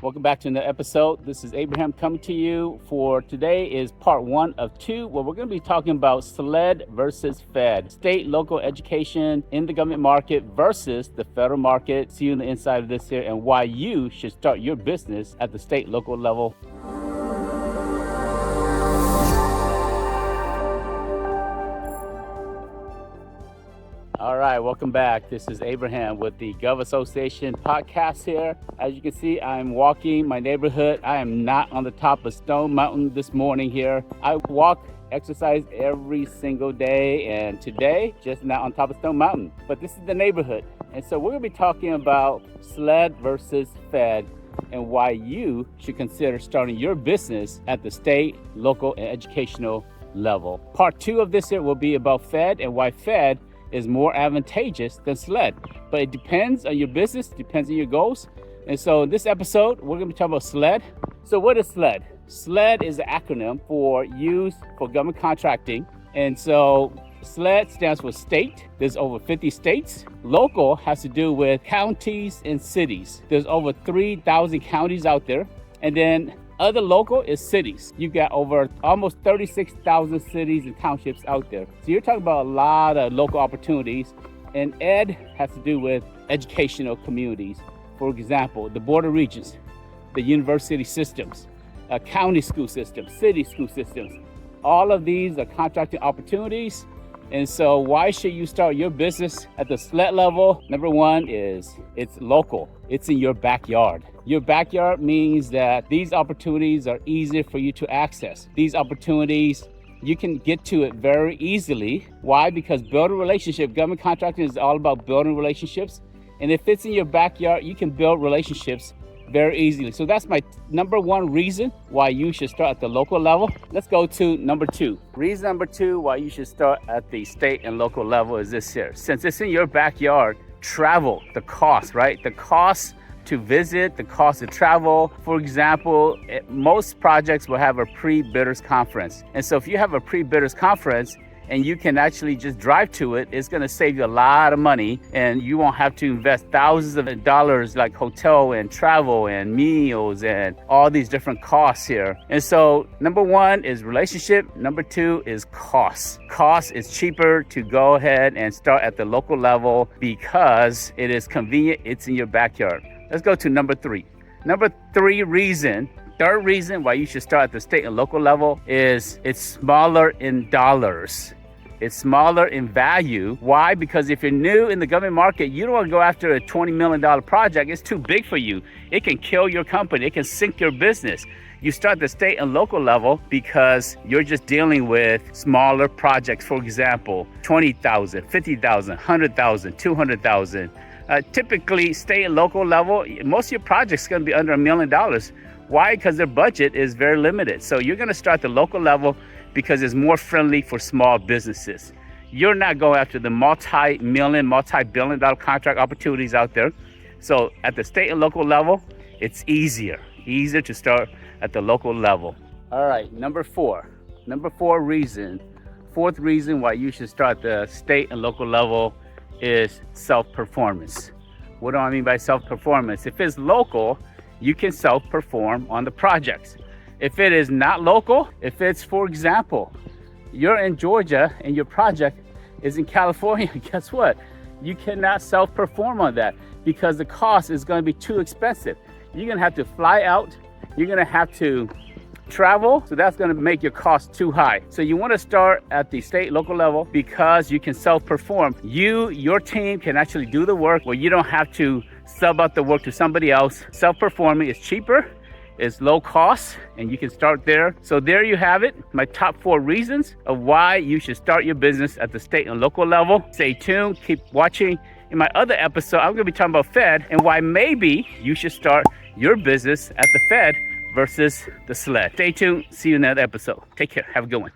Welcome back to another episode. This is Abraham coming to you for today is part 1 of 2, where we're going to be talking about SLED versus Fed, state local education in the government market versus the federal market. See you on the inside of this here and why you should start your business at the state local level. All right, welcome back. This is Abraham with the Gov Association podcast here. As you can see, I'm walking my neighborhood. I am not on the top of Stone Mountain this morning here. I walk, exercise every single day, and today, just not on top of Stone Mountain. But this is the neighborhood. And so we're gonna be talking about SLED versus Fed and why you should consider starting your business at the state, local, and educational level. Part 2 of this here will be about Fed and why Fed is more advantageous than SLED. But it depends on your business, depends on your goals. And so in this episode, we're gonna be talking about SLED. So what is SLED? SLED is an acronym for use for government contracting. And so SLED stands for state. There's over 50 states. Local has to do with counties and cities. There's over 3,000 counties out there. And then other local is cities. You've got over almost 36,000 cities and townships out there. So you're talking about a lot of local opportunities. And ed has to do with educational communities. For example, the border regions, the university systems, county school systems, city school systems. All of these are contracting opportunities. And so why should you start your business at the SLED level? Number one is it's local. It's in your backyard. Your backyard means that these opportunities are easier for you to access. These opportunities, you can get to it very easily. Why? Because building relationship, government contracting is all about building relationships. And if it's in your backyard, you can build relationships very easily. So that's my number one reason why you should start at the local level. Let's go to number 2. Reason number 2 why you should start at the state and local level is this here. Since it's in your backyard, travel, the cost, right? The cost to visit, the cost to travel. For example, most projects will have a pre-bidders conference. And so if you have a pre-bidders conference, and you can actually just drive to it, it's gonna save you a lot of money and you won't have to invest thousands of dollars like hotel and travel and meals and all these different costs here. And so number 1 is relationship. Number 2 is cost. Cost is cheaper to go ahead and start at the local level because it is convenient, it's in your backyard. Let's go to number 3. Third reason why you should start at the state and local level is it's smaller in dollars. It's smaller in value. Why? Because if you're new in the government market, you don't want to go after a $20 million project. It's too big for you. It can kill your company. It can sink your business. You start the state and local level because you're just dealing with smaller projects. For example, 20,000, 50,000, 100,000, 200,000. Typically, state and local level, most of your projects are going to be under $1 million. Why? Because their budget is very limited. So you're going to start the local level because it's more friendly for small businesses. You're not going after the multi-million, multi-billion dollar contract opportunities out there. So at the state and local level, it's easier to start at the local level. All right, number 4. Fourth reason why you should start the state and local level is self-performance. What do I mean by self-performance? If it's local, you can self-perform on the projects. If it is not local, if it's, for example, you're in Georgia and your project is in California, guess what? You cannot self-perform on that because the cost is going to be too expensive. You're going to have to fly out. You're going to have to travel. So that's going to make your cost too high. So you want to start at the state, local level because you can self-perform. Your team can actually do the work where you don't have to sub out the work to somebody else. Self-performing is cheaper, it's low cost, and you can start there. So there you have it, my top 4 reasons of why you should start your business at the state and local level. Stay tuned, keep watching. In my other episode, I'm gonna be talking about Fed and why maybe you should start your business at the Fed versus the SLED. Stay tuned, see you in that episode. Take care, have a good one.